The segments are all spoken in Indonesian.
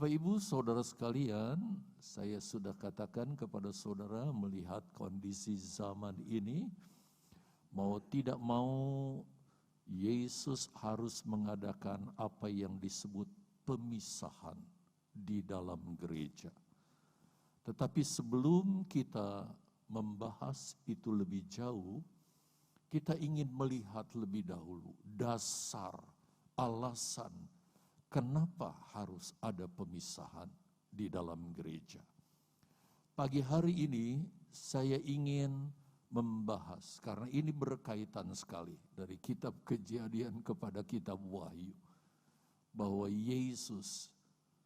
Bapak Ibu, saudara sekalian, saya sudah katakan kepada saudara melihat kondisi zaman ini, mau tidak mau Yesus harus mengadakan apa yang disebut pemisahan di dalam gereja. Tetapi sebelum kita membahas itu lebih jauh, kita ingin melihat lebih dahulu dasar, alasan, kenapa harus ada pemisahan di dalam gereja. Pagi hari ini saya ingin membahas, karena ini berkaitan sekali dari kitab Kejadian kepada kitab Wahyu, bahwa Yesus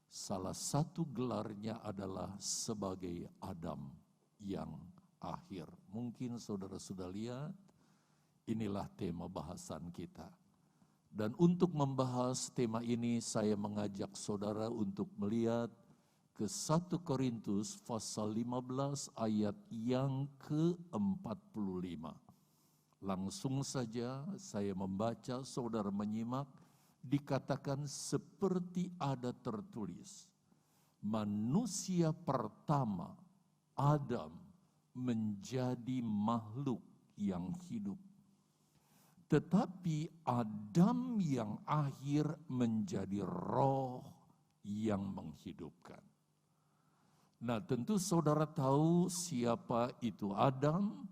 salah satu gelarnya adalah sebagai Adam yang akhir. Mungkin saudara sudah lihat, inilah tema bahasan kita. Dan untuk membahas tema ini saya mengajak saudara untuk melihat ke 1 Korintus pasal 15 ayat yang ke-45. Langsung saja saya membaca, saudara menyimak, dikatakan seperti ada tertulis. Manusia pertama, Adam, menjadi makhluk yang hidup. Tetapi Adam yang akhir menjadi roh yang menghidupkan. Nah, tentu saudara tahu siapa itu Adam,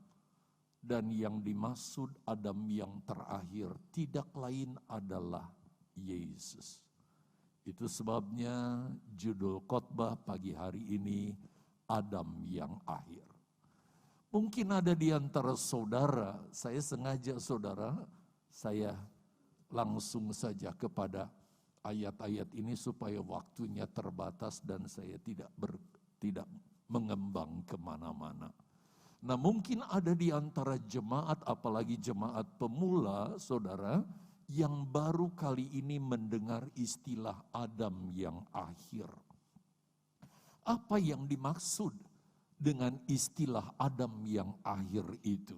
dan yang dimaksud Adam yang terakhir tidak lain adalah Yesus. Itu sebabnya judul khotbah pagi hari ini Adam yang akhir. Mungkin ada di antara saudara, saya sengaja saudara, saya langsung saja kepada ayat-ayat ini supaya waktunya terbatas dan saya tidak mengembang kemana-mana. Nah, mungkin ada di antara jemaat, apalagi jemaat pemula, saudara, yang baru kali ini mendengar istilah Adam yang akhir. Apa yang dimaksud dengan istilah Adam yang akhir itu?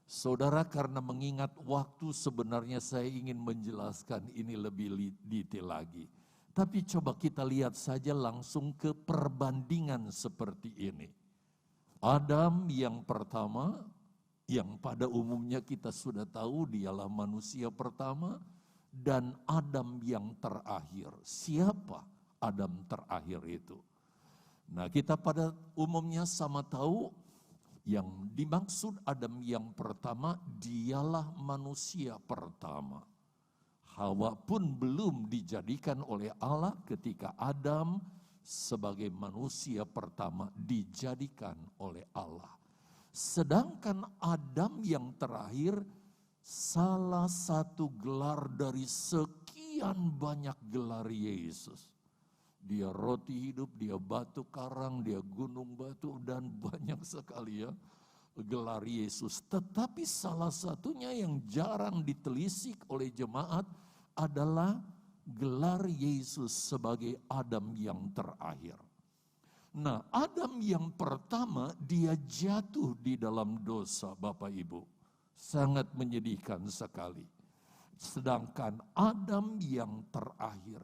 Saudara, karena mengingat waktu sebenarnya saya ingin menjelaskan ini lebih detail lagi. Tapi coba kita lihat saja langsung ke perbandingan seperti ini. Adam yang pertama, yang pada umumnya kita sudah tahu dialah manusia pertama, dan Adam yang terakhir. Siapa Adam terakhir itu? Nah, kita pada umumnya sama tahu yang dimaksud Adam yang pertama dialah manusia pertama. Hawa pun belum dijadikan oleh Allah ketika Adam sebagai manusia pertama dijadikan oleh Allah. Sedangkan Adam yang terakhir salah satu gelar dari sekian banyak gelar Yesus. Dia roti hidup, dia batu karang, dia gunung batu, dan banyak sekali ya gelar Yesus. Tetapi salah satunya yang jarang ditelisik oleh jemaat adalah gelar Yesus sebagai Adam yang terakhir. Nah, Adam yang pertama dia jatuh di dalam dosa, Bapak Ibu. Sangat menyedihkan sekali. Sedangkan Adam yang terakhir,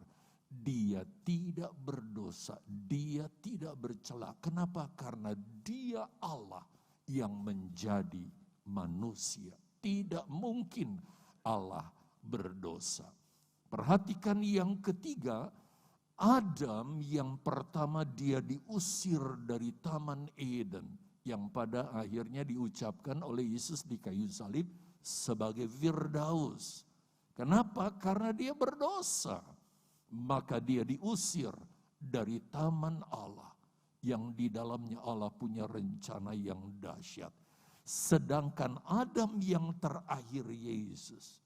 dia tidak berdosa, dia tidak bercela. Kenapa? Karena dia Allah yang menjadi manusia. Tidak mungkin Allah berdosa. Perhatikan yang ketiga, Adam yang pertama dia diusir dari Taman Eden, yang pada akhirnya diucapkan oleh Yesus di kayu salib sebagai Firdaus. Kenapa? Karena dia berdosa. Maka dia diusir dari taman Allah yang di dalamnya Allah punya rencana yang dahsyat. Sedangkan Adam yang terakhir Yesus,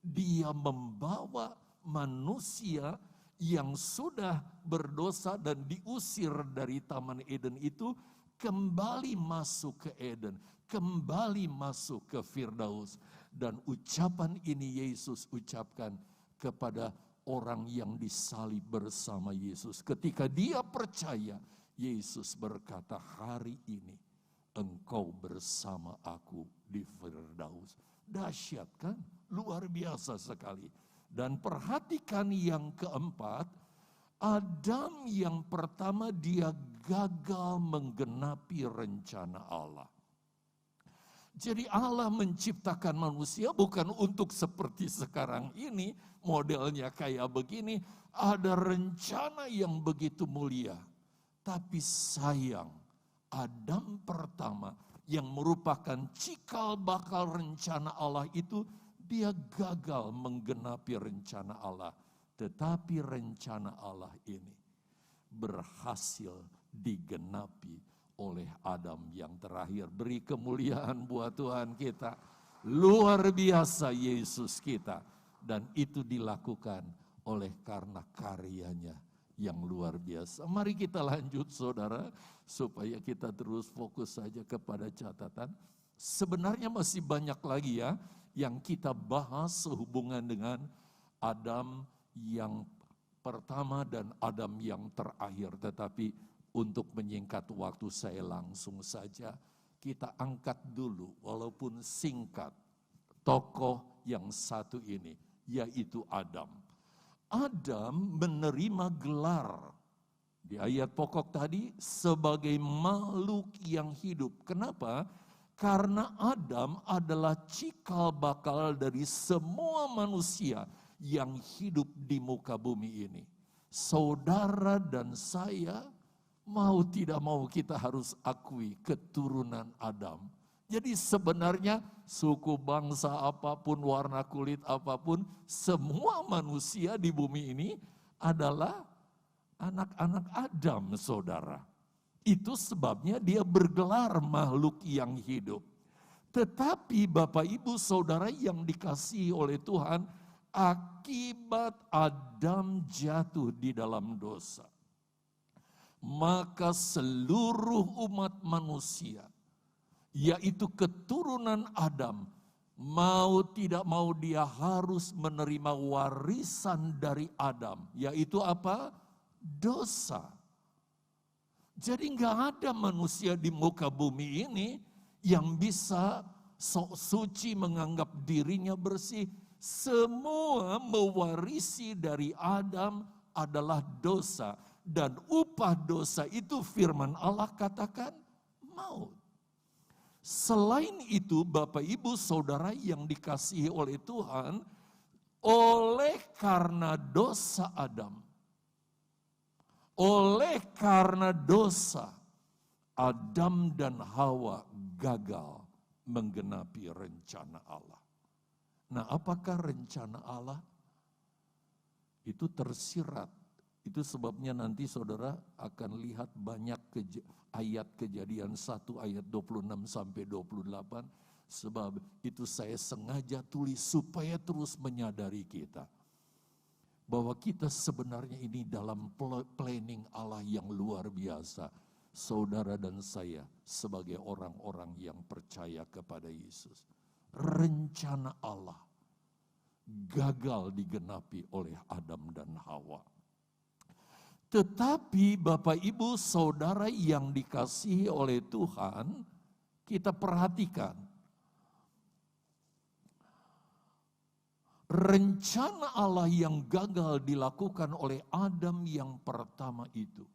dia membawa manusia yang sudah berdosa dan diusir dari Taman Eden itu kembali masuk ke Eden, kembali masuk ke Firdaus. Dan ucapan ini Yesus ucapkan kepada orang yang disalib bersama Yesus. Ketika dia percaya, Yesus berkata, hari ini engkau bersama aku di Firdaus. Dahsyat kan? Luar biasa sekali. Dan perhatikan yang keempat, Adam yang pertama dia gagal menggenapi rencana Allah. Jadi Allah menciptakan manusia bukan untuk seperti sekarang ini, modelnya kayak begini, ada rencana yang begitu mulia. Tapi sayang, Adam pertama yang merupakan cikal bakal rencana Allah itu, dia gagal menggenapi rencana Allah. Tetapi rencana Allah ini berhasil digenapi oleh Adam yang terakhir. Beri kemuliaan buat Tuhan kita. Luar biasa Yesus kita. Dan itu dilakukan oleh karena karyanya yang luar biasa. Mari kita lanjut saudara, supaya kita terus fokus saja kepada catatan. Sebenarnya masih banyak lagi ya yang kita bahas sehubungan dengan Adam yang pertama dan Adam yang terakhir. Tetapi untuk menyingkat waktu saya langsung saja kita angkat dulu walaupun singkat tokoh yang satu ini, yaitu Adam. Adam menerima gelar di ayat pokok tadi sebagai makhluk yang hidup. Kenapa? Karena Adam adalah cikal bakal dari semua manusia yang hidup di muka bumi ini. Saudara dan saya, mau tidak mau kita harus akui keturunan Adam. Jadi sebenarnya suku bangsa apapun, warna kulit apapun, semua manusia di bumi ini adalah anak-anak Adam, saudara. Itu sebabnya dia bergelar makhluk yang hidup. Tetapi Bapak Ibu Saudara yang dikasihi oleh Tuhan, akibat Adam jatuh di dalam dosa, maka seluruh umat manusia, yaitu keturunan Adam, mau tidak mau dia harus menerima warisan dari Adam, yaitu apa? Dosa. Jadi nggak ada manusia di muka bumi ini yang bisa sok suci menganggap dirinya bersih. Semua mewarisi dari Adam adalah dosa. Dan upah dosa itu firman Allah katakan maut. Selain itu Bapak Ibu Saudara yang dikasihi oleh Tuhan, oleh karena dosa Adam, oleh karena dosa, Adam dan Hawa gagal menggenapi rencana Allah. Nah, apakah rencana Allah? Itu tersirat. Itu sebabnya nanti saudara akan lihat banyak ayat Kejadian 1 ayat 26 sampai 28. Sebab itu saya sengaja tulis supaya terus menyadari kita bahwa kita sebenarnya ini dalam planning Allah yang luar biasa. Saudara dan saya sebagai orang-orang yang percaya kepada Yesus. Rencana Allah gagal digenapi oleh Adam dan Hawa. Tetapi Bapak Ibu Saudara yang dikasihi oleh Tuhan, kita perhatikan. Rencana Allah yang gagal dilakukan oleh Adam yang pertama itu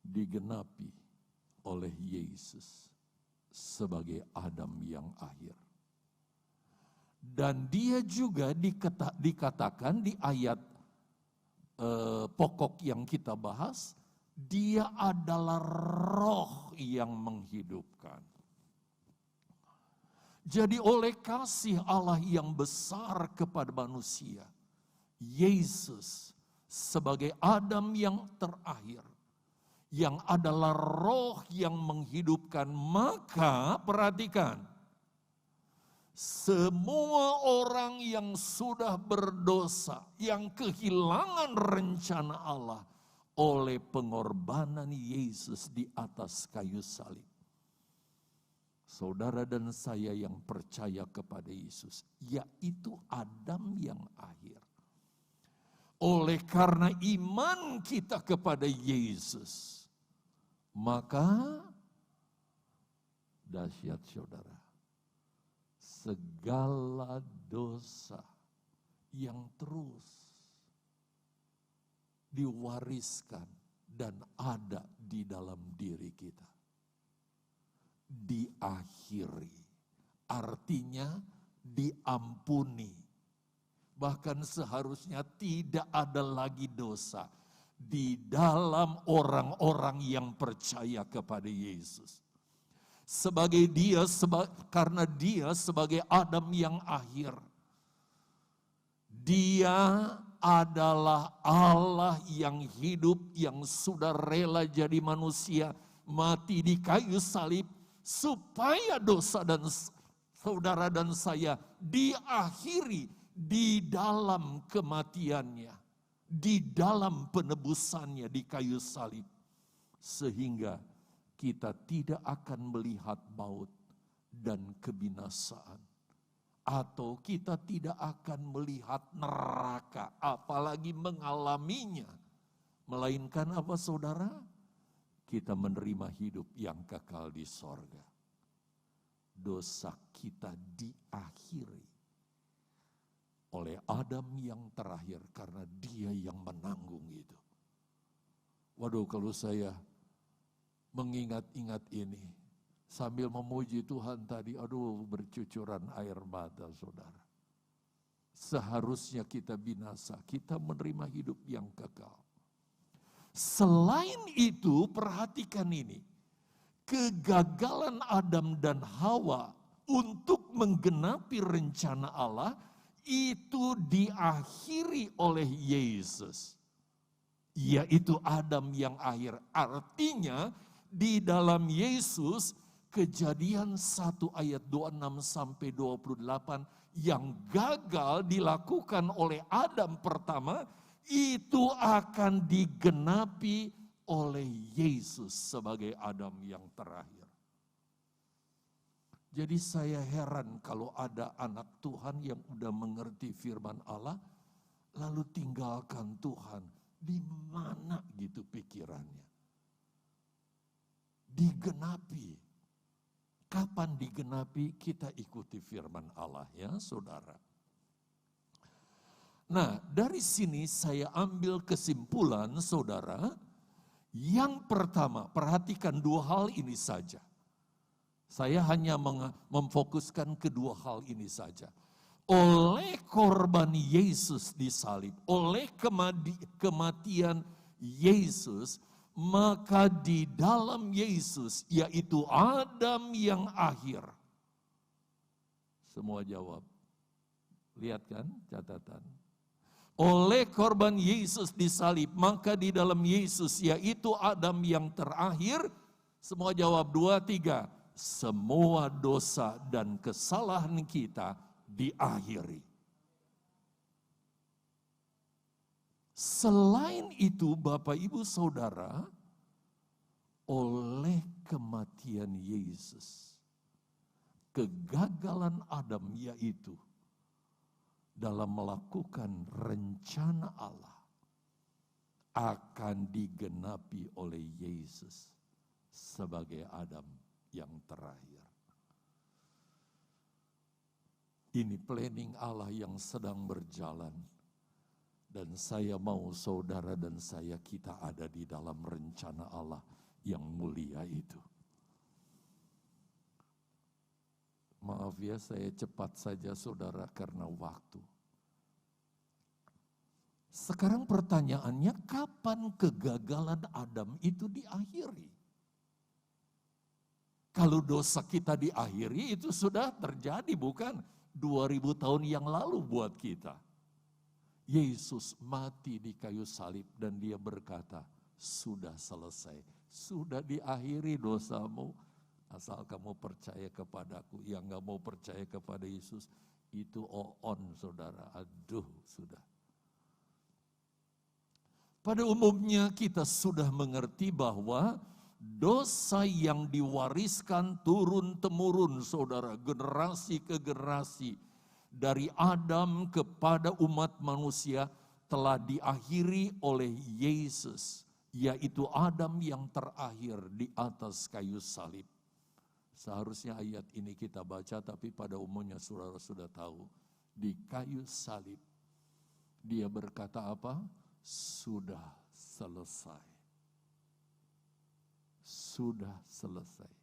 digenapi oleh Yesus sebagai Adam yang akhir. Dan dia juga dikatakan di ayat pokok yang kita bahas, dia adalah roh yang menghidupkan. Jadi oleh kasih Allah yang besar kepada manusia, Yesus sebagai Adam yang terakhir, yang adalah roh yang menghidupkan, maka perhatikan, semua orang yang sudah berdosa, yang kehilangan rencana Allah oleh pengorbanan Yesus di atas kayu salib. Saudara dan saya yang percaya kepada Yesus, yaitu Adam yang akhir. Oleh karena iman kita kepada Yesus, maka dahsyat saudara, segala dosa yang terus diwariskan dan ada di dalam diri kita diakhiri, artinya diampuni. Bahkan seharusnya tidak ada lagi dosa di dalam orang-orang yang percaya kepada Yesus. Karena dia sebagai Adam yang akhir, dia adalah Allah yang hidup, yang sudah rela jadi manusia, mati di kayu salib, supaya dosa dan saudara dan saya diakhiri di dalam kematiannya, di dalam penebusannya di kayu salib. Sehingga kita tidak akan melihat maut dan kebinasaan. Atau kita tidak akan melihat neraka, apalagi mengalaminya. Melainkan apa saudara? Kita menerima hidup yang kekal di sorga. Dosa kita diakhiri oleh Adam yang terakhir karena dia yang menanggung itu. Waduh, kalau saya mengingat-ingat ini, sambil memuji Tuhan tadi, aduh bercucuran air mata saudara. Seharusnya kita binasa, kita menerima hidup yang kekal. Selain itu, perhatikan ini. Kegagalan Adam dan Hawa untuk menggenapi rencana Allah itu diakhiri oleh Yesus. Yaitu Adam yang akhir. Artinya di dalam Yesus, Kejadian 1 ayat 26 sampai 28 yang gagal dilakukan oleh Adam pertama, itu akan digenapi oleh Yesus sebagai Adam yang terakhir. Jadi saya heran kalau ada anak Tuhan yang udah mengerti firman Allah, lalu tinggalkan Tuhan. Di mana gitu pikirannya? Digenapi. Kapan digenapi? Kita ikuti firman Allah ya saudara. Nah, dari sini saya ambil kesimpulan saudara. Yang pertama, perhatikan dua hal ini saja. Saya hanya memfokuskan kedua hal ini saja. Oleh korban Yesus disalib, oleh kematian Yesus, maka di dalam Yesus, yaitu Adam yang akhir. Semua jawab. Lihat kan catatan. Oleh korban Yesus disalib, maka di dalam Yesus, yaitu Adam yang terakhir. Semua jawab 2, 3. Semua dosa dan kesalahan kita diakhiri. Selain itu Bapak Ibu Saudara, oleh kematian Yesus, kegagalan Adam yaitu dalam melakukan rencana Allah akan digenapi oleh Yesus sebagai Adam yang terakhir. Ini planning Allah yang sedang berjalan. Dan saya mau saudara dan saya kita ada di dalam rencana Allah yang mulia itu. Maaf ya, saya cepat saja saudara karena waktu. Sekarang pertanyaannya, kapan kegagalan Adam itu diakhiri? Kalau dosa kita diakhiri itu sudah terjadi, bukan 2000 tahun yang lalu buat kita. Yesus mati di kayu salib dan dia berkata, sudah selesai, sudah diakhiri dosamu. Asal kamu percaya kepadaku, yang gak mau percaya kepada Yesus, itu on saudara, aduh sudah. Pada umumnya kita sudah mengerti bahwa dosa yang diwariskan turun-temurun saudara, generasi ke generasi, dari Adam kepada umat manusia telah diakhiri oleh Yesus, yaitu Adam yang terakhir di atas kayu salib. Seharusnya ayat ini kita baca, tapi pada umumnya saudara sudah tahu. Di kayu salib, dia berkata apa? Sudah selesai. Sudah selesai.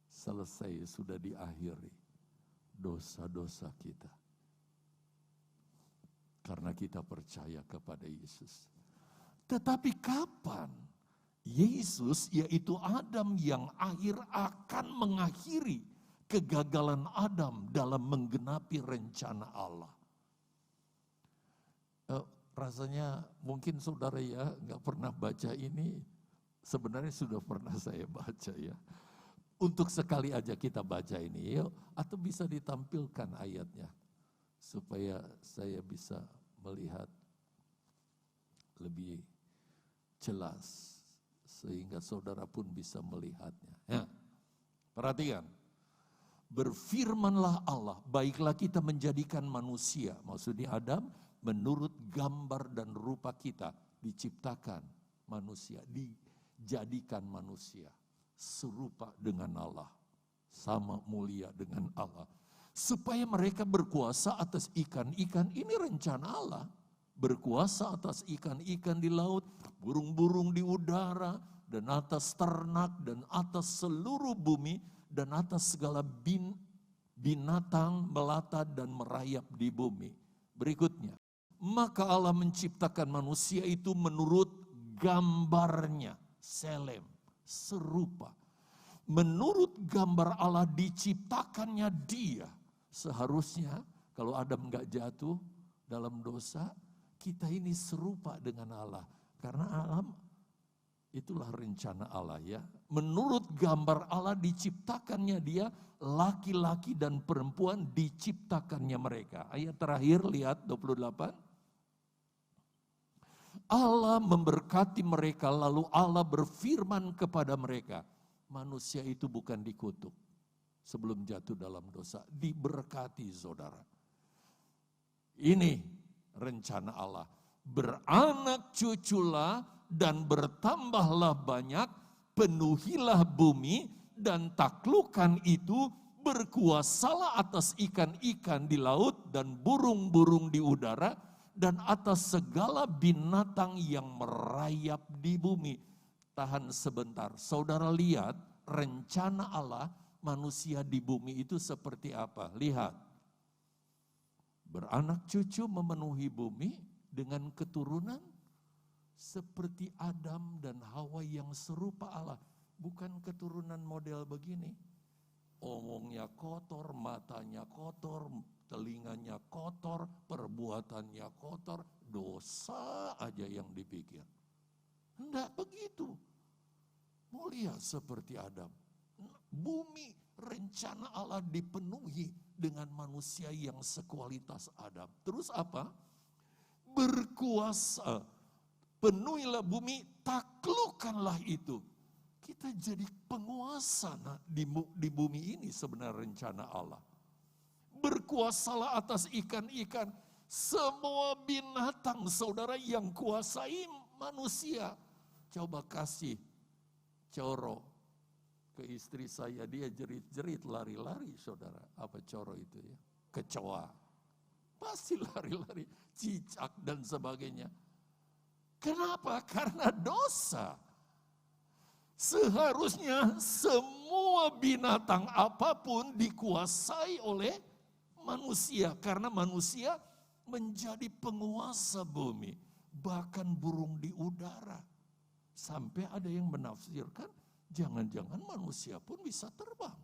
Selesai, sudah diakhiri dosa-dosa kita. Karena kita percaya kepada Yesus. Tetapi kapan Yesus, yaitu Adam yang akhir, akan mengakhiri kegagalan Adam dalam menggenapi rencana Allah? Rasanya mungkin saudara ya nggak pernah baca ini, sebenarnya sudah pernah saya baca ya. Untuk sekali aja kita baca ini, yuk. Atau bisa ditampilkan ayatnya supaya saya bisa melihat lebih jelas sehingga saudara pun bisa melihatnya. Ya. Perhatikan. Berfirmanlah Allah, baiklah kita menjadikan manusia, maksudnya Adam, menurut gambar dan rupa kita, diciptakan manusia, dijadikan manusia, serupa dengan Allah, sama mulia dengan Allah. Supaya mereka berkuasa atas ikan-ikan, ini rencana Allah. Berkuasa atas ikan-ikan di laut, burung-burung di udara, dan atas ternak, dan atas seluruh bumi, dan atas segala binatang melata dan merayap di bumi. Berikutnya, maka Allah menciptakan manusia itu menurut gambarnya, selem, serupa. Menurut gambar Allah diciptakannya dia. Seharusnya kalau Adam enggak jatuh dalam dosa, kita ini serupa dengan Allah. Karena alam, itulah rencana Allah ya. Menurut gambar Allah diciptakannya dia, laki-laki dan perempuan diciptakannya mereka. Ayat terakhir lihat 28. Allah memberkati mereka, lalu Allah berfirman kepada mereka. Manusia itu bukan dikutuk sebelum jatuh dalam dosa, diberkati saudara. Ini rencana Allah. Beranak cuculah dan bertambahlah banyak, penuhilah bumi dan taklukkan itu, berkuasalah atas ikan-ikan di laut dan burung-burung di udara, dan atas segala binatang yang merayap di bumi. Tahan sebentar, saudara lihat rencana Allah manusia di bumi itu seperti apa. Lihat, beranak cucu memenuhi bumi dengan keturunan seperti Adam dan Hawa yang serupa Allah. Bukan keturunan model begini. Omongnya kotor, matanya kotor, telinganya kotor, perbuatannya kotor, dosa aja yang dipikir. Enggak begitu. Mulia seperti Adam. Bumi rencana Allah dipenuhi dengan manusia yang sekualitas Adam. Terus apa? Berkuasa. Penuhilah bumi, taklukkanlah itu. Kita jadi penguasa di bumi ini sebenarnya rencana Allah. Berkuasalah atas ikan-ikan, semua binatang saudara yang kuasai manusia. Coba kasih coro ke istri saya, dia jerit-jerit lari-lari saudara. Apa coro itu ya? Kecoa. Pasti lari-lari, cicak dan sebagainya. Kenapa? Karena dosa. Seharusnya semua binatang apapun dikuasai oleh manusia. Karena manusia menjadi penguasa bumi. Bahkan burung di udara. Sampai ada yang menafsirkan, jangan-jangan manusia pun bisa terbang.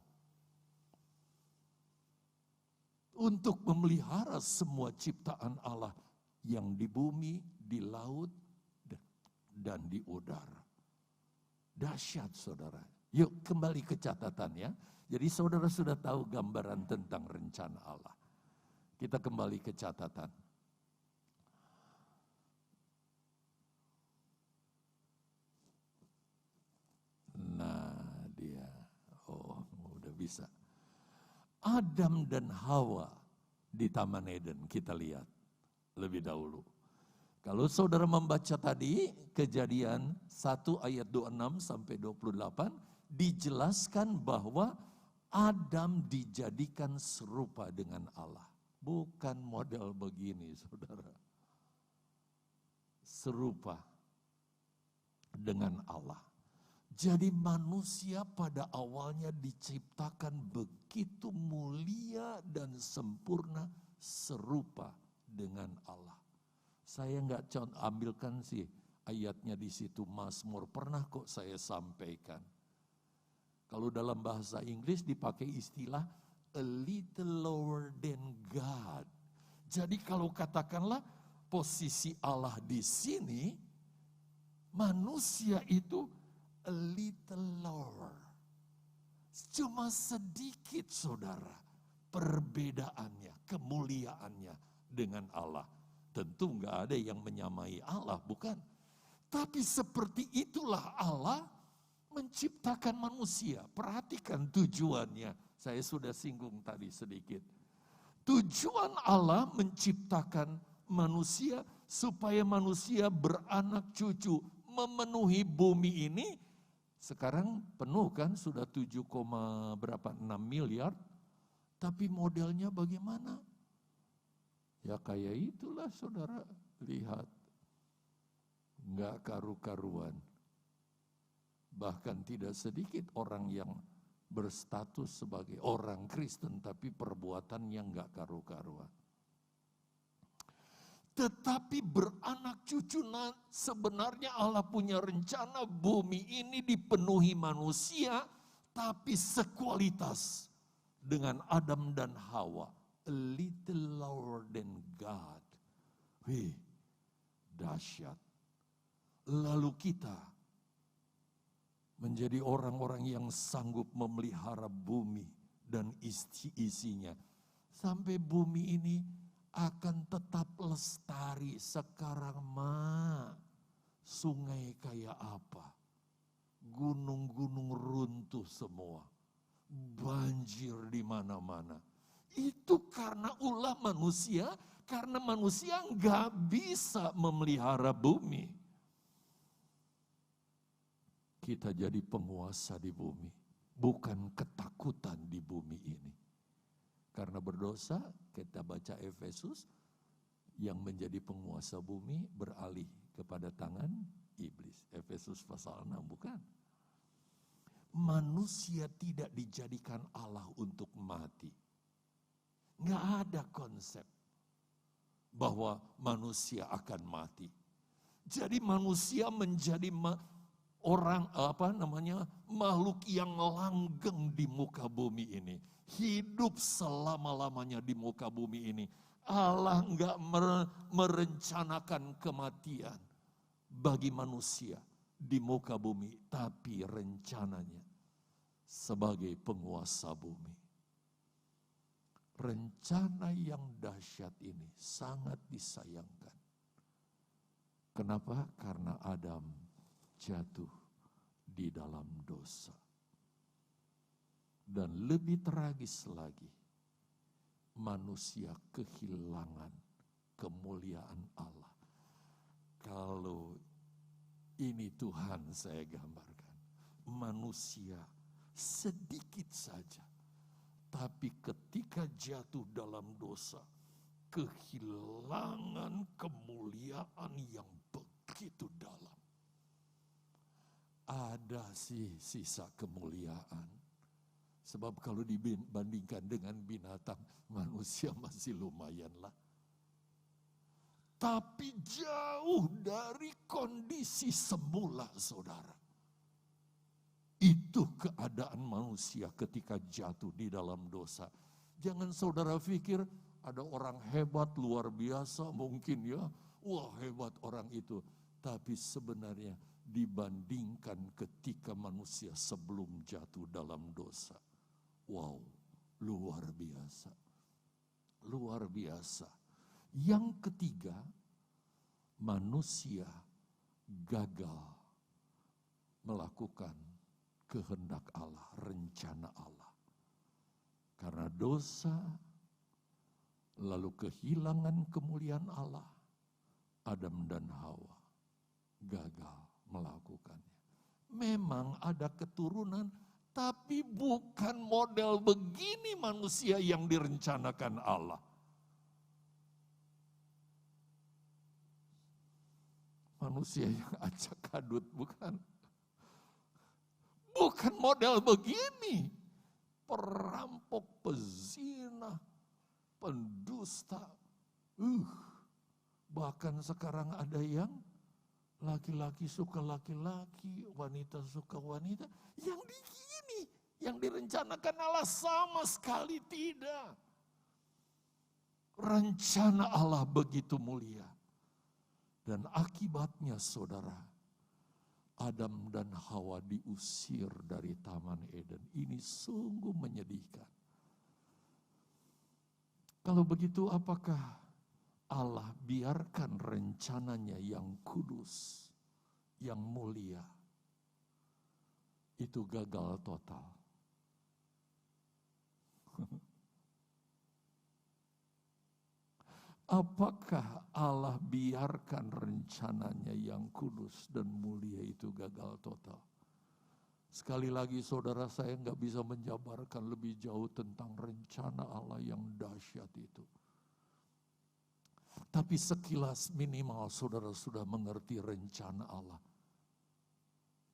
Untuk memelihara semua ciptaan Allah yang di bumi, di laut, dan di udara. Dahsyat saudara. Yuk kembali ke catatan ya. Jadi saudara sudah tahu gambaran tentang rencana Allah. Kita kembali ke catatan. Nah dia, udah bisa. Adam dan Hawa di Taman Eden kita lihat lebih dahulu. Kalau saudara membaca tadi Kejadian 1 ayat 26 sampai 28 dijelaskan bahwa Adam dijadikan serupa dengan Allah. Bukan model begini, saudara. Serupa dengan Allah. Jadi manusia pada awalnya diciptakan begitu mulia dan sempurna serupa dengan Allah. Saya nggak ambilkan sih ayatnya di situ, Mazmur. Pernah kok saya sampaikan. Kalau dalam bahasa Inggris dipakai istilah a little lower than God. Jadi kalau katakanlah posisi Allah di sini, manusia itu a little lower. Cuma sedikit, saudara, perbedaannya, kemuliaannya dengan Allah. Tentu nggak ada yang menyamai Allah, bukan? Tapi seperti itulah Allah menciptakan manusia. Perhatikan tujuannya. Saya sudah singgung tadi sedikit. Tujuan Allah menciptakan manusia supaya manusia beranak cucu, memenuhi bumi ini. Sekarang penuh kan, sudah 7, berapa 6 miliar. Tapi modelnya bagaimana? Ya kayak itulah, saudara, lihat. Enggak karu-karuan. Bahkan tidak sedikit orang yang berstatus sebagai orang Kristen tapi perbuatannya enggak karu-karuan. Tetapi beranak cucu, sebenarnya Allah punya rencana bumi ini dipenuhi manusia tapi sekualitas dengan Adam dan Hawa. A little lower than God. Wih, dahsyat. Lalu kita menjadi orang-orang yang sanggup memelihara bumi dan isinya. Sampai bumi ini akan tetap lestari. Sekarang sungai kayak apa? Gunung-gunung runtuh semua. Banjir di mana-mana. Itu karena ulah manusia, karena manusia nggak bisa memelihara bumi. Kita jadi penguasa di bumi, bukan ketakutan di bumi ini. Karena berdosa, kita baca Efesus, yang menjadi penguasa bumi beralih kepada tangan iblis. Efesus pasal 6, bukan? Manusia tidak dijadikan Allah untuk mati. Nggak ada konsep bahwa manusia akan mati. Jadi manusia menjadi makhluk yang langgeng di muka bumi ini. Hidup selama-lamanya di muka bumi ini. Allah enggak merencanakan kematian bagi manusia di muka bumi. Tapi rencananya sebagai penguasa bumi. Rencana yang dahsyat ini sangat disayangkan. Kenapa? Karena Adam jatuh di dalam dosa. Dan lebih tragis lagi, manusia kehilangan kemuliaan Allah. Kalau ini Tuhan saya gambarkan, manusia sedikit saja, tapi ketika jatuh dalam dosa, kehilangan kemuliaan yang begitu dalam. Ada sih sisa kemuliaan. Sebab kalau dibandingkan dengan binatang, manusia masih lumayan lah. Tapi jauh dari kondisi semula, saudara. Itu keadaan manusia ketika jatuh di dalam dosa. Jangan saudara pikir ada orang hebat luar biasa mungkin ya. Wah, hebat orang itu. Tapi sebenarnya dibandingkan ketika manusia sebelum jatuh dalam dosa. Wow, luar biasa. Luar biasa. Yang ketiga, manusia gagal melakukan kehendak Allah, rencana Allah. Karena dosa, lalu kehilangan kemuliaan Allah, Adam dan Hawa gagal melakukannya. Memang ada keturunan, tapi bukan model begini manusia yang direncanakan Allah. Manusia yang acak kadut, bukan. Bukan model begini. Perampok, pezina, pendusta. Bahkan sekarang ada yang laki-laki suka laki-laki, wanita suka wanita. Yang begini, yang direncanakan Allah sama sekali tidak. Rencana Allah begitu mulia. Dan akibatnya saudara, Adam dan Hawa diusir dari Taman Eden. Ini sungguh menyedihkan. Kalau begitu apakah Allah biarkan rencananya yang kudus, yang mulia, itu gagal total? Apakah Allah biarkan rencananya yang kudus dan mulia itu gagal total? Sekali lagi saudara, saya nggak bisa menjabarkan lebih jauh tentang rencana Allah yang dahsyat itu. Tapi sekilas minimal saudara sudah mengerti rencana Allah.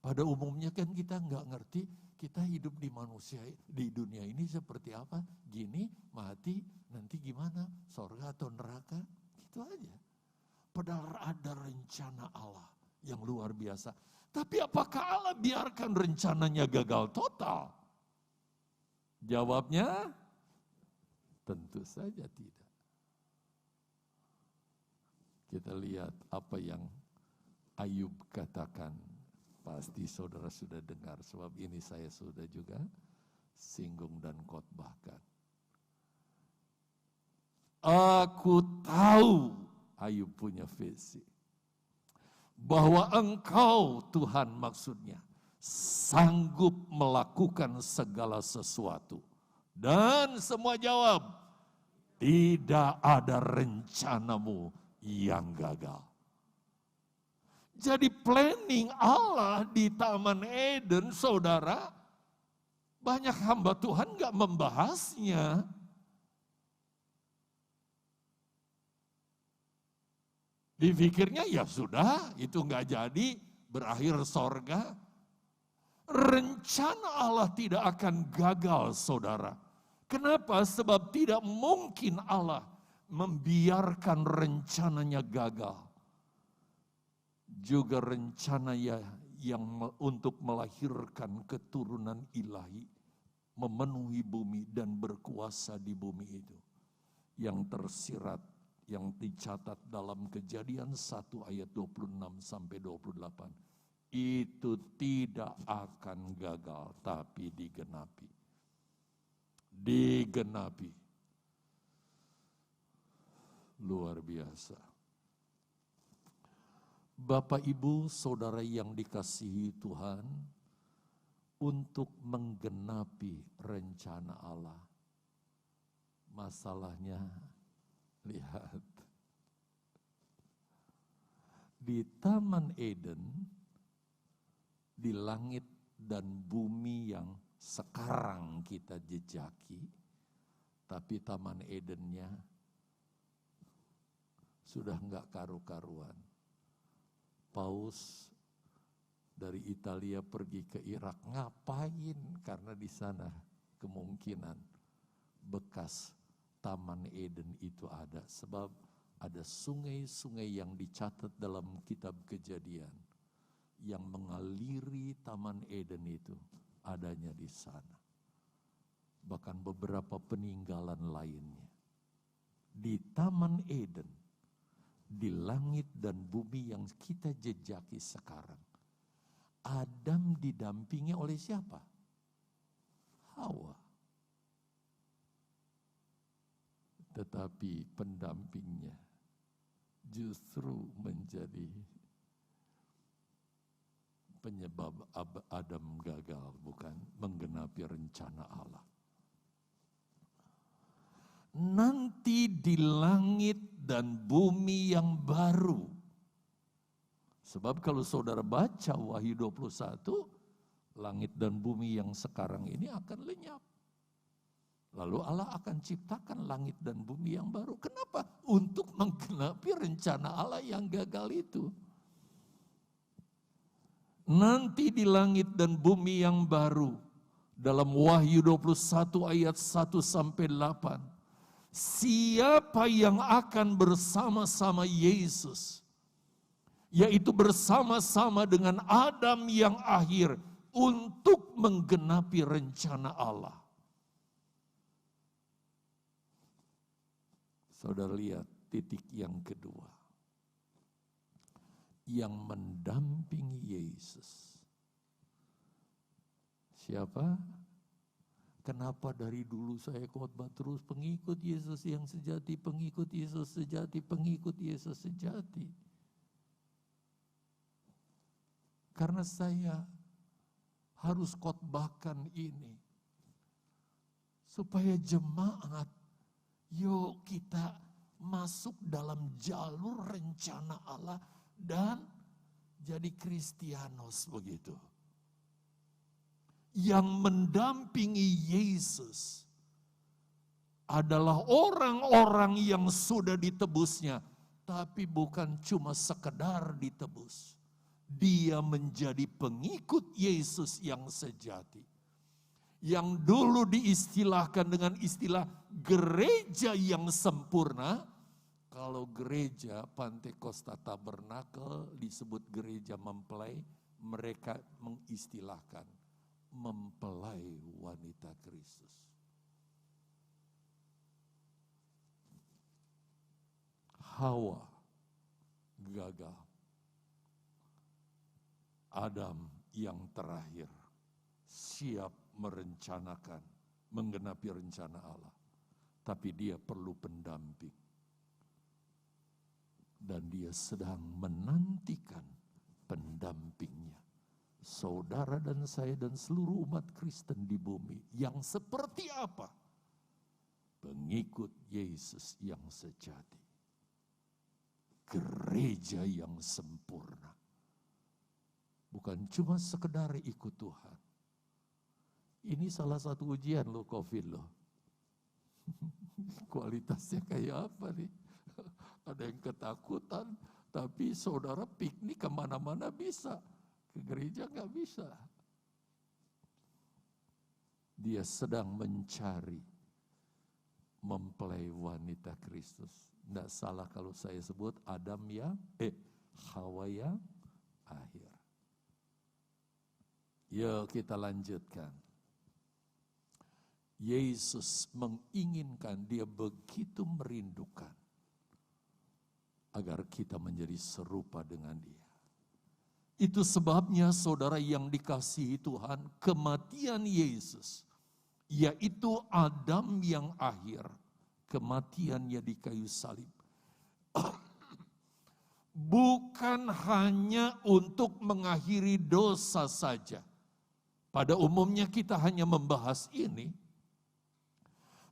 Pada umumnya kan kita nggak ngerti, kita hidup di manusia, di dunia ini seperti apa, gini, mati, nanti gimana, sorga atau neraka, gitu aja. Padahal ada rencana Allah yang luar biasa. Tapi apakah Allah biarkan rencananya gagal total? Jawabnya, tentu saja tidak. Kita lihat apa yang Ayub katakan. Pasti saudara sudah dengar, sebab ini saya sudah juga singgung dan khotbahkan. Aku tahu, Ayub punya visi, bahwa Engkau Tuhan maksudnya sanggup melakukan segala sesuatu. Dan semua jawab, tidak ada rencanamu yang gagal. Jadi planning Allah di Taman Eden, saudara, banyak hamba Tuhan gak membahasnya. Dipikirnya ya sudah, itu gak jadi, berakhir sorga. Rencana Allah tidak akan gagal, saudara. Kenapa? Sebab tidak mungkin Allah membiarkan rencananya gagal. Juga rencana yang untuk melahirkan keturunan ilahi, memenuhi bumi dan berkuasa di bumi itu. Yang tersirat, yang dicatat dalam Kejadian 1 ayat 26 sampai 28. Itu tidak akan gagal, tapi digenapi. Digenapi. Luar biasa. Bapak, Ibu, Saudara yang dikasihi Tuhan, untuk menggenapi rencana Allah. Masalahnya, lihat. Di Taman Eden, di langit dan bumi yang sekarang kita jejaki, tapi Taman Edennya sudah enggak karu-karuan. Paus dari Italia pergi ke Irak, ngapain? Karena di sana kemungkinan bekas Taman Eden itu ada. Sebab ada sungai-sungai yang dicatat dalam kitab Kejadian yang mengaliri Taman Eden itu adanya di sana. Bahkan beberapa peninggalan lainnya. Di Taman Eden, di langit dan bumi yang kita jejaki sekarang, Adam didampingi oleh siapa? Hawa. Tetapi pendampingnya justru menjadi penyebab Adam gagal, bukan menggenapi rencana Allah. Nanti di langit dan bumi yang baru, Sebab kalau saudara baca Wahyu 21, langit dan bumi yang sekarang ini akan lenyap. Lalu Allah akan ciptakan langit dan bumi yang baru. Kenapa? Untuk menggenapi rencana Allah yang gagal itu. Nanti di langit dan bumi yang baru, dalam Wahyu 21 ayat 1 sampai 8, siapa yang akan bersama-sama Yesus, yaitu bersama-sama dengan Adam yang akhir untuk menggenapi rencana Allah. Saudara lihat titik yang kedua. Yang mendampingi Yesus. Siapa? Kenapa dari dulu saya khotbah terus pengikut Yesus yang sejati, pengikut Yesus sejati, pengikut Yesus sejati? Karena saya harus khotbahkan ini. Supaya jemaat, yuk kita masuk dalam jalur rencana Allah dan jadi Kristianos begitu. Yang mendampingi Yesus adalah orang-orang yang sudah ditebusnya, tapi bukan cuma sekedar ditebus. Dia menjadi pengikut Yesus yang sejati. Yang dulu diistilahkan dengan istilah gereja yang sempurna. Kalau gereja Pantekosta Tabernakel disebut gereja mempelai, mereka mengistilahkan mempelai wanita Kristus. Hawa gagal. Adam yang terakhir siap merencanakan, menggenapi rencana Allah. Tapi dia perlu pendamping. Dan dia sedang menantikan pendampingnya. Saudara dan saya dan seluruh umat Kristen di bumi. Yang seperti apa? Pengikut Yesus yang sejati. Gereja yang sempurna. Bukan cuma sekedar ikut Tuhan. Ini salah satu ujian loh COVID loh. Kualitasnya kayak apa nih? Ada yang ketakutan, tapi saudara piknik kemana-mana bisa. Ke gereja nggak bisa. Dia sedang mencari mempelai wanita Kristus. Nggak salah kalau saya sebut Adam yang, Hawa yang akhir. Yuk kita lanjutkan. Yesus menginginkan, dia begitu merindukan agar kita menjadi serupa dengan dia. Itu sebabnya saudara yang dikasihi Tuhan, kematian Yesus, yaitu Adam yang akhir, kematiannya di kayu salib. Bukan hanya untuk mengakhiri dosa saja. Pada umumnya kita hanya membahas ini.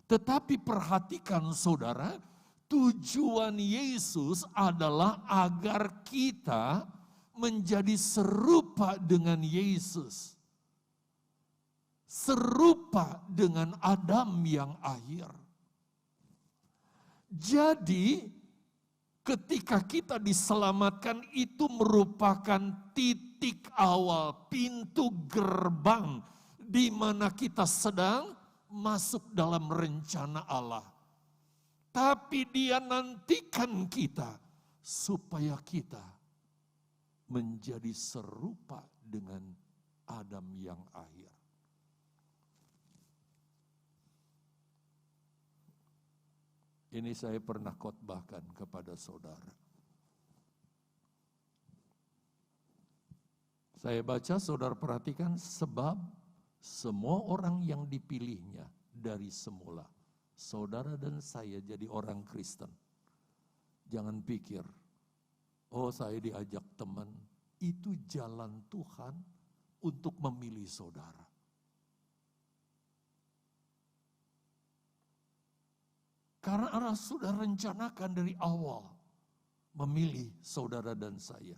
Tetapi perhatikan saudara, tujuan Yesus adalah agar kita menjadi serupa dengan Yesus. Serupa dengan Adam yang akhir. Jadi ketika kita diselamatkan itu merupakan titik awal, pintu gerbang di mana kita sedang masuk dalam rencana Allah. Tapi dia nantikan kita supaya kita menjadi serupa dengan Adam yang akhir. Ini saya pernah khotbahkan kepada saudara. Saya baca, saudara perhatikan, sebab semua orang yang dipilihnya dari semula, saudara dan saya jadi orang Kristen. Jangan pikir, oh saya diajak teman, itu jalan Tuhan untuk memilih saudara. Karena Allah sudah rencanakan dari awal memilih saudara dan saya.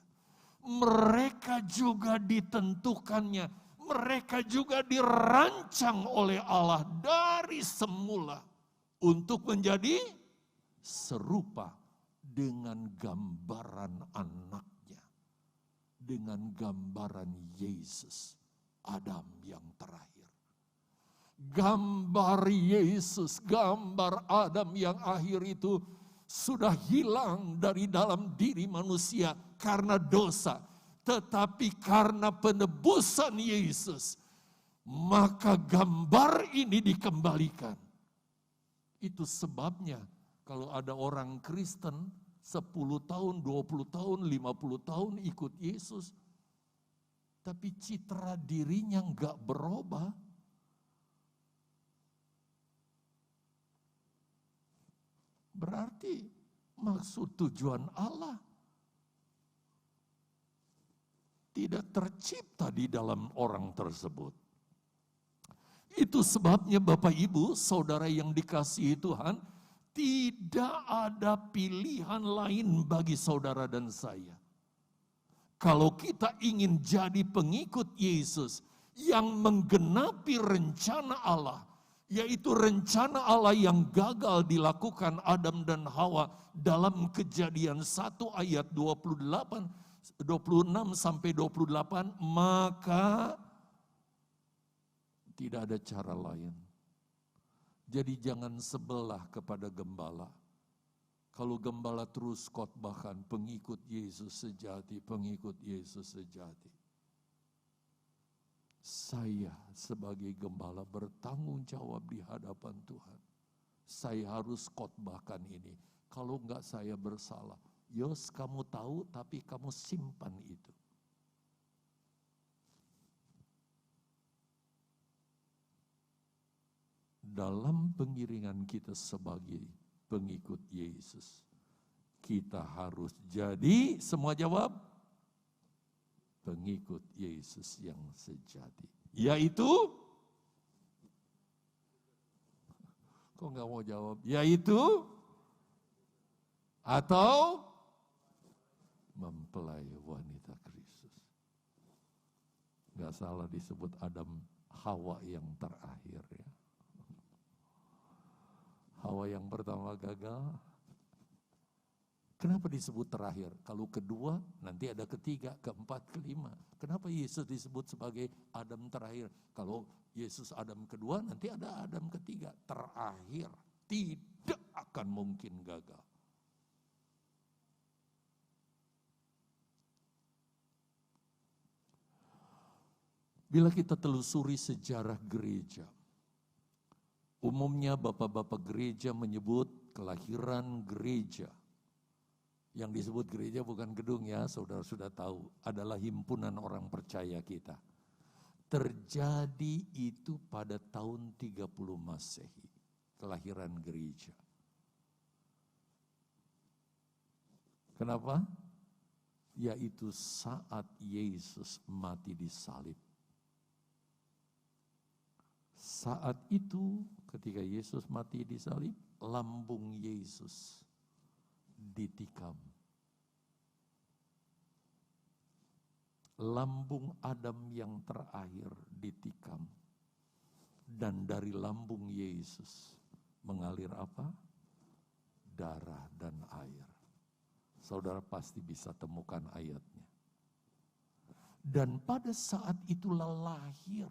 Mereka juga ditentukannya, mereka juga dirancang oleh Allah dari semula untuk menjadi serupa dengan gambaran anaknya, dengan gambaran Yesus, Adam yang terakhir. Gambar Yesus, gambar Adam yang akhir itu sudah hilang dari dalam diri manusia karena dosa. Tetapi karena penebusan Yesus, maka gambar ini dikembalikan. Itu sebabnya kalau ada orang Kristen 10 tahun, 20 tahun, 50 tahun ikut Yesus, tapi citra dirinya enggak berubah. Berarti maksud tujuan Allah tidak tercipta di dalam orang tersebut. Itu sebabnya Bapak Ibu, saudara yang dikasihi Tuhan, tidak ada pilihan lain bagi saudara dan saya. Kalau kita ingin jadi pengikut Yesus yang menggenapi rencana Allah, yaitu rencana Allah yang gagal dilakukan Adam dan Hawa dalam Kejadian 1 ayat 26 sampai 28, maka tidak ada cara lain. Jadi jangan sebelah kepada gembala. Kalau gembala terus khotbahkan pengikut Yesus sejati, pengikut Yesus sejati. Saya sebagai gembala bertanggung jawab di hadapan Tuhan. Saya harus khotbahkan ini. Kalau enggak saya bersalah. Yos, kamu tahu tapi kamu simpan itu. Dalam pengiringan kita sebagai pengikut Yesus, kita harus jadi, semua jawab, pengikut Yesus yang sejati. Yaitu, kok nggak mau jawab? Yaitu, atau mempelai wanita Kristus. Nggak salah disebut Adam Hawa yang terakhir ya. Hawa yang pertama gagal. Kenapa disebut terakhir? Kalau kedua, nanti ada ketiga, keempat, kelima. Kenapa Yesus disebut sebagai Adam terakhir? Kalau Yesus Adam kedua, nanti ada Adam ketiga. Terakhir, tidak akan mungkin gagal. Bila kita telusuri sejarah gereja, umumnya bapak-bapak gereja menyebut kelahiran gereja. Yang disebut gereja bukan gedung ya, saudara sudah tahu. Adalah himpunan orang percaya kita. Terjadi itu pada tahun 30 Masehi. Kelahiran gereja. Kenapa? Yaitu saat Yesus mati di salib. Saat itu ketika Yesus mati di salib, lambung Yesus ditikam. Lambung Adam yang terakhir ditikam. Dan dari lambung Yesus mengalir apa? Darah dan air. Saudara pasti bisa temukan ayatnya. Dan pada saat itulah lahir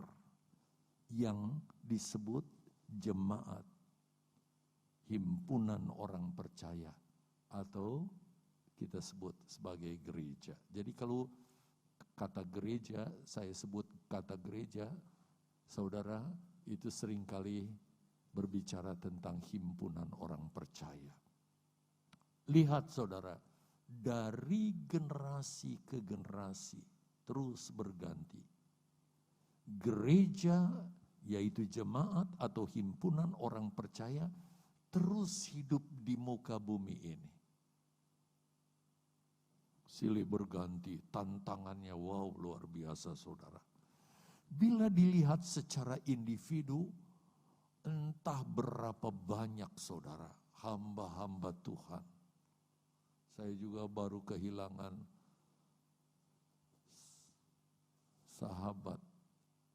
yang disebut jemaat, himpunan orang percaya, atau kita sebut sebagai gereja. Jadi kalau kata gereja, saya sebut kata gereja, saudara, itu seringkali berbicara tentang himpunan orang percaya. Lihat saudara, dari generasi ke generasi terus berganti. Gereja, yaitu jemaat atau himpunan orang percaya, terus hidup di muka bumi ini. Silih berganti, tantangannya wow luar biasa saudara. Bila dilihat secara individu, entah berapa banyak saudara, hamba-hamba Tuhan. Saya juga baru kehilangan sahabat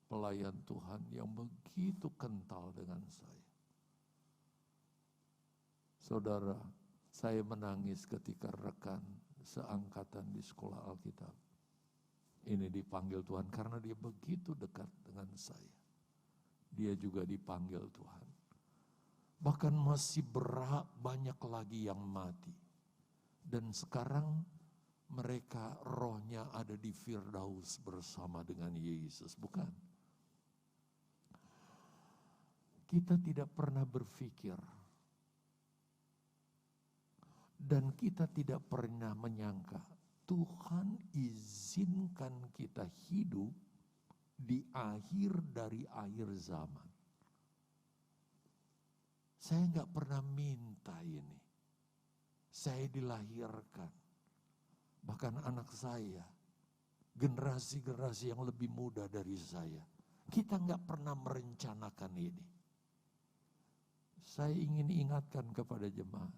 pelayan Tuhan yang begitu kental dengan saya. Saudara, saya menangis ketika rekan seangkatan di sekolah Alkitab ini dipanggil Tuhan karena dia begitu dekat dengan saya. Dia juga dipanggil Tuhan. Bahkan masih banyak lagi yang mati. Dan sekarang mereka rohnya ada di Firdaus bersama dengan Yesus, bukan? Kita tidak pernah berpikir dan kita tidak pernah menyangka Tuhan izinkan kita hidup di akhir dari akhir zaman. Saya nggak pernah minta ini. Saya dilahirkan. Bahkan anak saya, generasi-generasi yang lebih muda dari saya. Kita nggak pernah merencanakan ini. Saya ingin ingatkan kepada jemaat.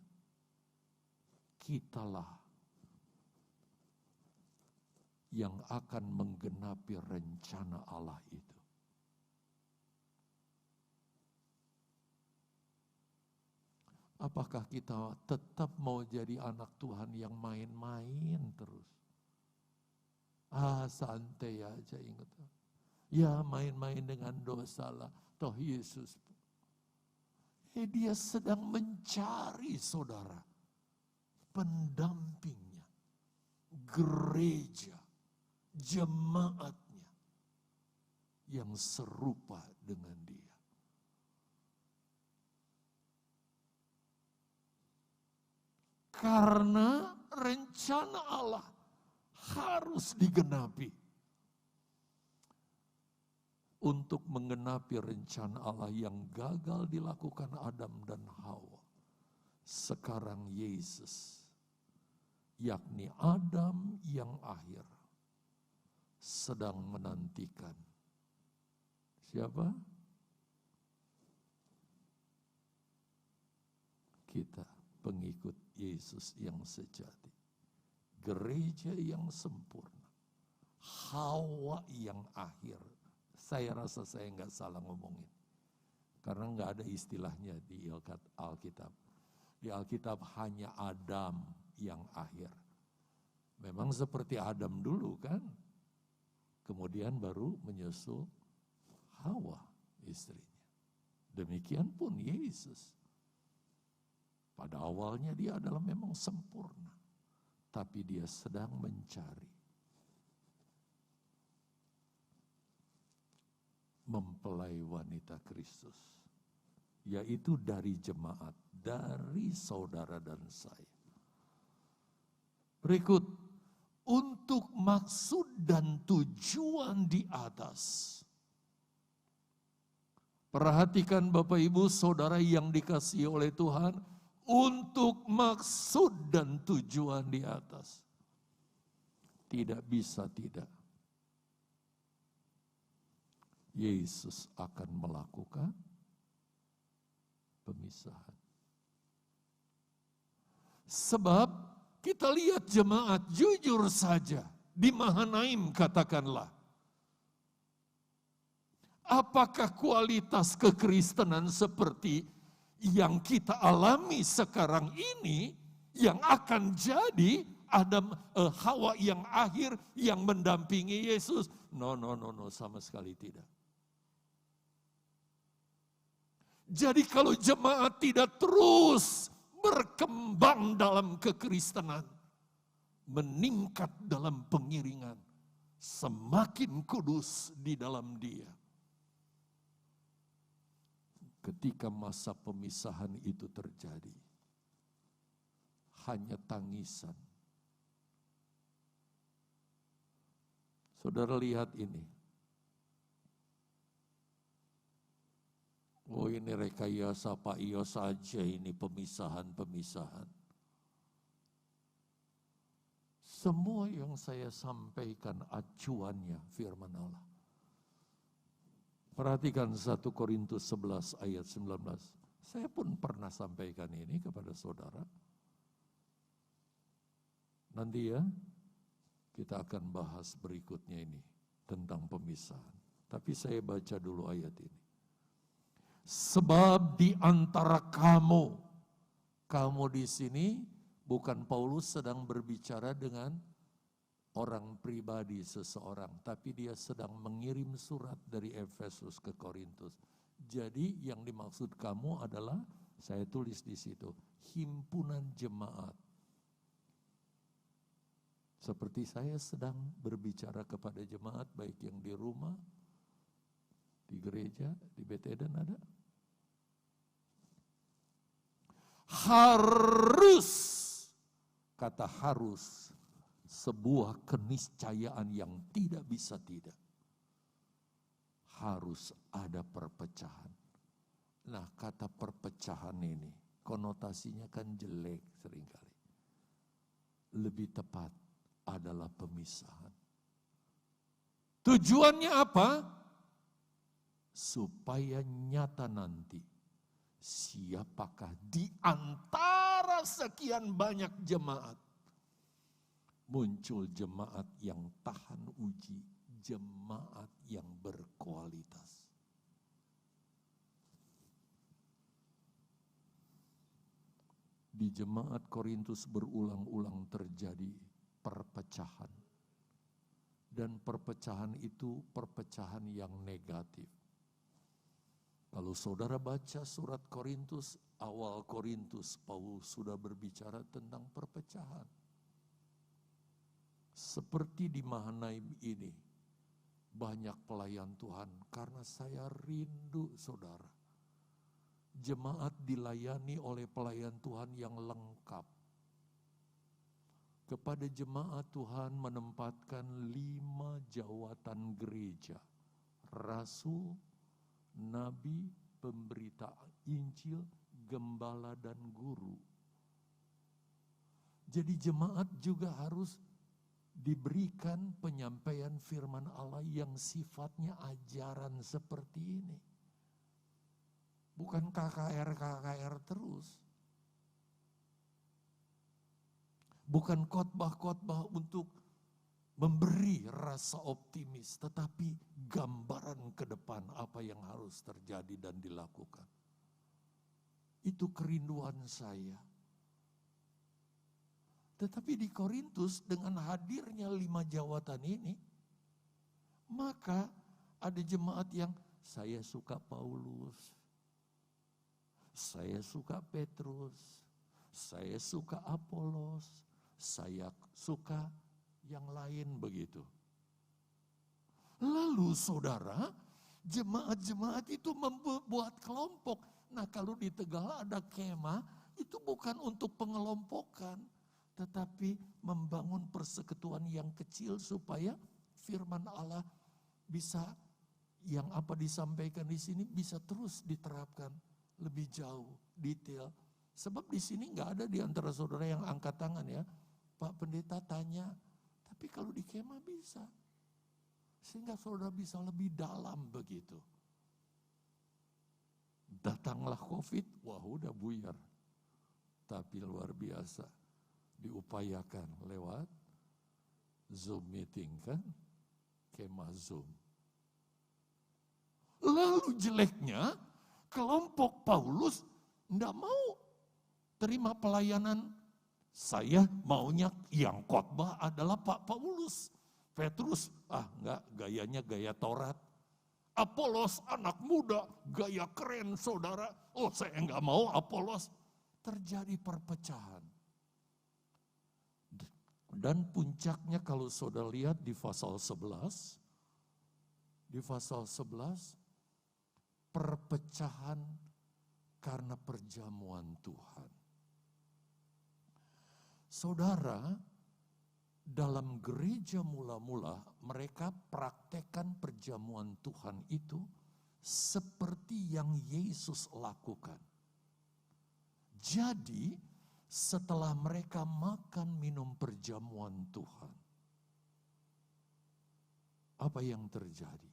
Kitalah yang akan menggenapi rencana Allah itu. Apakah kita tetap mau jadi anak Tuhan yang main-main terus? Santai aja, ingat. Ya main-main dengan dosa lah. Toh Yesus. Dia sedang mencari saudara. Pendampingnya. Gereja. Jemaatnya. Yang serupa dengan dia. Karena rencana Allah harus digenapi. Untuk menggenapi rencana Allah yang gagal dilakukan Adam dan Hawa. Sekarang Yesus, yakni Adam yang akhir, sedang menantikan. Siapa? Kita, pengikut Yesus yang sejati. Gereja yang sempurna. Hawa yang akhir. Saya rasa saya nggak salah ngomongin. Karena nggak ada istilahnya di Alkitab. Di Alkitab hanya Adam yang akhir. Memang seperti Adam dulu kan. Kemudian baru menyusul Hawa istrinya. Demikian pun Yesus. Pada awalnya dia adalah memang sempurna. Tapi dia sedang mencari. Mempelai wanita Kristus. Yaitu dari jemaat. Dari saudara dan saya. Berikut. Untuk maksud dan tujuan di atas. Perhatikan Bapak Ibu saudara yang dikasihi oleh Tuhan. Untuk maksud dan tujuan di atas. Tidak bisa tidak. Yesus akan melakukan pemisahan. Sebab kita lihat jemaat jujur saja. Di Mahanaim katakanlah. Apakah kualitas kekristenan seperti yang kita alami sekarang ini yang akan jadi Adam Hawa yang akhir yang mendampingi Yesus? No, sama sekali tidak. Jadi kalau jemaat tidak terus berkembang dalam kekristenan, meningkat dalam pengiringan, semakin kudus di dalam dia. Ketika masa pemisahan itu terjadi, hanya tangisan. Saudara lihat ini. Oh ini rekayasa Pak Iyo saja ini pemisahan. Semua yang saya sampaikan acuannya firman Allah. Perhatikan 1 Korintus 11 ayat 19. Saya pun pernah sampaikan ini kepada saudara. Nanti ya, kita akan bahas berikutnya ini. tentang pemisahan. Tapi saya baca dulu ayat ini. Sebab di antara kamu di sini bukan Paulus sedang berbicara dengan orang pribadi seseorang, tapi dia sedang mengirim surat dari Efesus ke Korintus. Jadi yang dimaksud kamu adalah, saya tulis di situ, himpunan jemaat. Seperti saya sedang berbicara kepada jemaat, baik yang di rumah, di gereja, di Bethesda ada. Harus, kata harus, sebuah keniscayaan yang tidak bisa tidak. Harus ada perpecahan. Nah, kata perpecahan ini konotasinya kan jelek seringkali. Lebih tepat adalah pemisahan. Tujuannya apa? Supaya nyata nanti siapakah di antara sekian banyak jemaat muncul jemaat yang tahan uji, jemaat yang berkualitas. Di jemaat Korintus berulang-ulang terjadi perpecahan. Dan perpecahan itu perpecahan yang negatif. Kalau saudara baca surat Korintus, awal Korintus, Paulus sudah berbicara tentang perpecahan. Seperti di Mahanaim ini, banyak pelayan Tuhan karena saya rindu saudara. Jemaat dilayani oleh pelayan Tuhan yang lengkap. Kepada jemaat Tuhan menempatkan 5 jawatan gereja. Rasul, nabi, pemberita Injil, gembala dan guru. Jadi jemaat juga harus diberikan penyampaian firman Allah yang sifatnya ajaran seperti ini. Bukan KKR terus. Bukan khotbah-khotbah untuk memberi rasa optimis, tetapi gambaran ke depan apa yang harus terjadi dan dilakukan. Itu kerinduan saya. Tetapi di Korintus dengan hadirnya 5 jawatan ini, maka ada jemaat yang saya suka Paulus, saya suka Petrus, saya suka Apolos, saya suka yang lain begitu. Lalu saudara, jemaat-jemaat itu membuat kelompok. Nah kalau di Tegal ada kemah, itu bukan untuk pengelompokan, tetapi membangun persekutuan yang kecil supaya firman Allah bisa, yang apa disampaikan di sini bisa terus diterapkan lebih jauh, detail. Sebab di sini nggak ada di antara saudara yang angkat tangan ya, Pak Pendeta tanya, tapi kalau di kemah bisa. Sehingga saudara bisa lebih dalam begitu. Datanglah COVID, wah udah buyar. Tapi luar biasa, diupayakan lewat Zoom meeting kan, kemah Zoom. Lalu jeleknya, kelompok Paulus enggak mau terima pelayanan. Saya maunya yang khotbah adalah Pak Paulus. Petrus, enggak, gayanya gaya Taurat. Apolos anak muda, gaya keren saudara. Oh saya enggak mau Apolos. Terjadi perpecahan. Dan puncaknya kalau saudara lihat di pasal 11. Di pasal 11, perpecahan karena perjamuan Tuhan. Saudara, dalam gereja mula-mula mereka praktekkan perjamuan Tuhan itu seperti yang Yesus lakukan. Jadi setelah mereka makan minum perjamuan Tuhan, apa yang terjadi?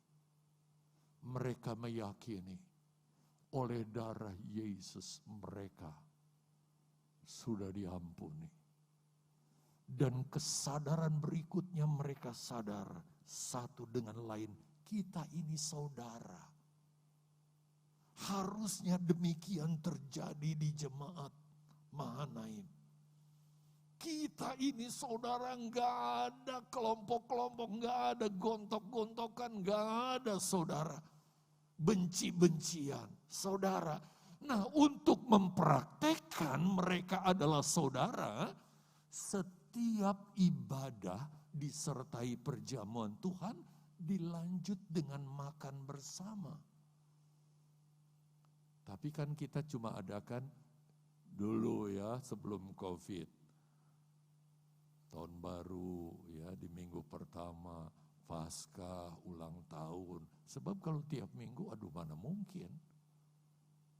Mereka meyakini oleh darah Yesus mereka sudah diampuni. Dan kesadaran berikutnya mereka sadar satu dengan lain, kita ini saudara. Harusnya demikian terjadi di jemaat Mahanaim. Kita ini saudara, nggak ada kelompok-kelompok, nggak ada gontok-gontokan, nggak ada saudara. Benci-bencian, saudara. Nah, untuk mempraktekkan mereka adalah saudara, setiap ibadah disertai perjamuan Tuhan dilanjut dengan makan bersama. Tapi kan kita cuma adakan dulu ya sebelum COVID. Tahun baru ya di minggu pertama, Paskah, ulang tahun. Sebab kalau tiap minggu, aduh mana mungkin.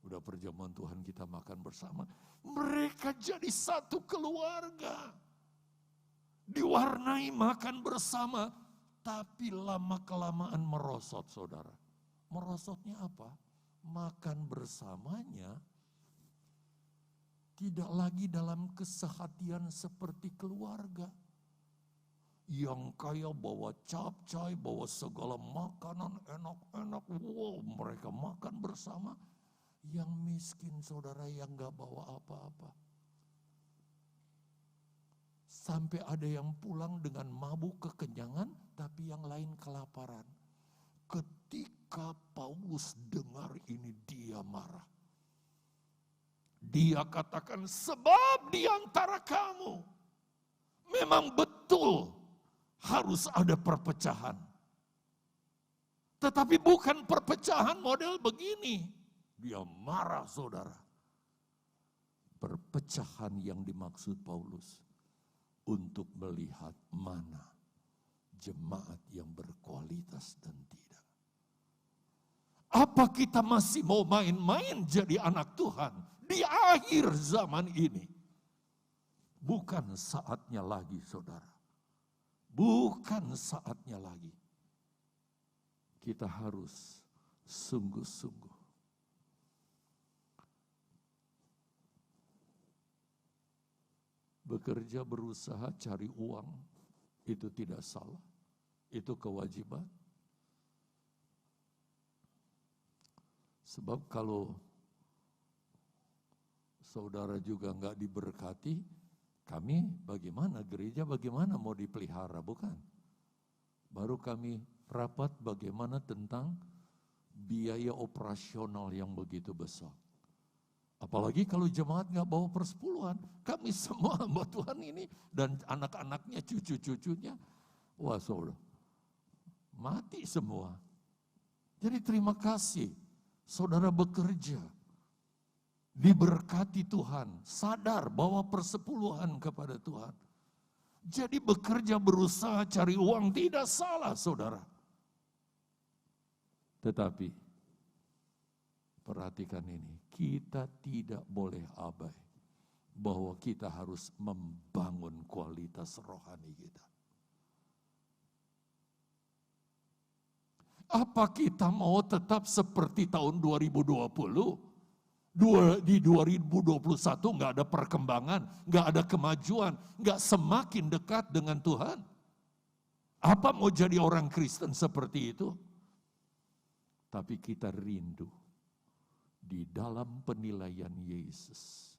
Udah perjamuan Tuhan kita makan bersama. Mereka jadi satu keluarga. Diwarnai makan bersama. Tapi lama-kelamaan merosot saudara. Merosotnya apa? Makan bersamanya tidak lagi dalam kesehatian seperti keluarga. Yang kaya bawa capcay, bawa segala makanan enak-enak. Wow, mereka makan bersama. Yang miskin saudara yang gak bawa apa-apa. Sampai ada yang pulang dengan mabuk kekenyangan, tapi yang lain kelaparan. Ketika Paulus dengar ini, dia marah. Dia katakan, sebab di antara kamu memang betul harus ada perpecahan. Tetapi bukan perpecahan model begini. Dia marah saudara. Perpecahan yang dimaksud Paulus untuk melihat mana jemaat yang berkualitas dan tidak. Apa kita masih mau main-main jadi anak Tuhan di akhir zaman ini? Bukan saatnya lagi saudara. Bukan saatnya lagi. Kita harus sungguh-sungguh. Bekerja, berusaha, cari uang, itu tidak salah. Itu kewajiban. Sebab kalau saudara juga enggak diberkati, kami bagaimana, gereja bagaimana mau dipelihara, bukan? Baru kami rapat bagaimana tentang biaya operasional yang begitu besar. Apalagi kalau jemaat nggak bawa persepuluhan, kami semua hamba Tuhan ini dan anak-anaknya, cucu-cucunya, wah saudara, mati semua. Jadi terima kasih, saudara bekerja, diberkati Tuhan, sadar bahwa persepuluhan kepada Tuhan. Jadi bekerja, berusaha, cari uang tidak salah saudara. Tetapi perhatikan ini, kita tidak boleh abai bahwa kita harus membangun kualitas rohani kita. Apa kita mau tetap seperti tahun 2020? Di 2021 nggak ada perkembangan, nggak ada kemajuan, nggak semakin dekat dengan Tuhan. Apa mau jadi orang Kristen seperti itu? Tapi kita rindu di dalam penilaian Yesus.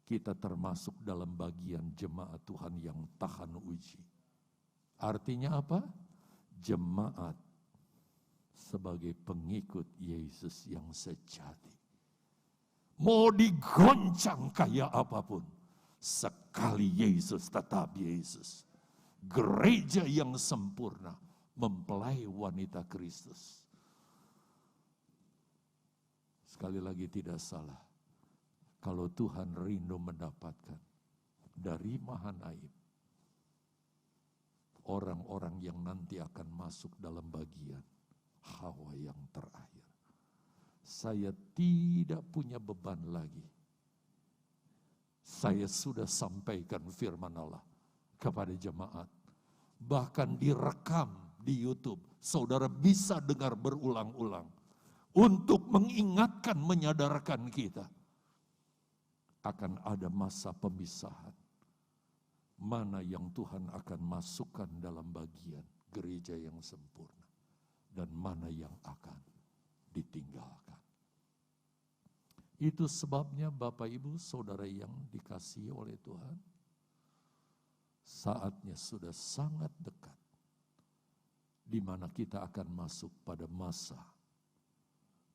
Kita termasuk dalam bagian jemaat Tuhan yang tahan uji. Artinya apa? Jemaat sebagai pengikut Yesus yang sejati. Mau digoncang kayak apapun, sekali Yesus tetap Yesus. Gereja yang sempurna, mempelai wanita Kristus. Sekali lagi tidak salah, kalau Tuhan rindu mendapatkan dari Mahanaim orang-orang yang nanti akan masuk dalam bagian Hawa yang terakhir. Saya tidak punya beban lagi. Saya sudah sampaikan firman Allah kepada jemaat. Bahkan direkam di YouTube. Saudara bisa dengar berulang-ulang. Untuk mengingatkan, menyadarkan kita. Akan ada masa pemisahan. mana yang Tuhan akan masukkan dalam bagian gereja yang sempurna, dan mana yang akan ditinggalkan. Itu sebabnya Bapak Ibu Saudara yang dikasihi oleh Tuhan, saatnya sudah sangat dekat, di mana kita akan masuk pada masa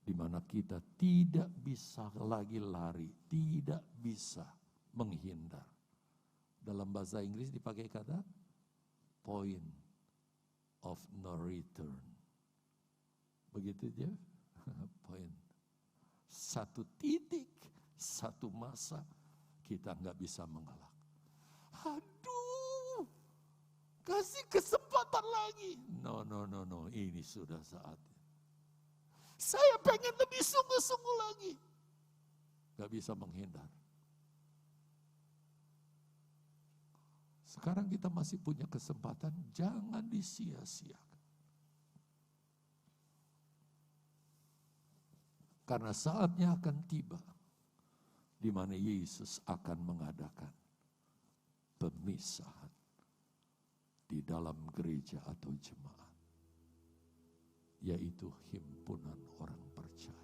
di mana kita tidak bisa lagi lari, tidak bisa menghindar. Dalam bahasa Inggris dipakai kata point of no return. Begitu dia, point. Satu titik, satu masa kita nggak bisa mengelak. Aduh, kasih kesempatan lagi. No, ini sudah saatnya. Saya pengen lebih sungguh-sungguh lagi. Gak bisa menghindar. Sekarang kita masih punya kesempatan, jangan disia-siakan. Karena saatnya akan tiba, di mana Yesus akan mengadakan pemisahan di dalam gereja atau jemaat, yaitu himpunan orang percaya.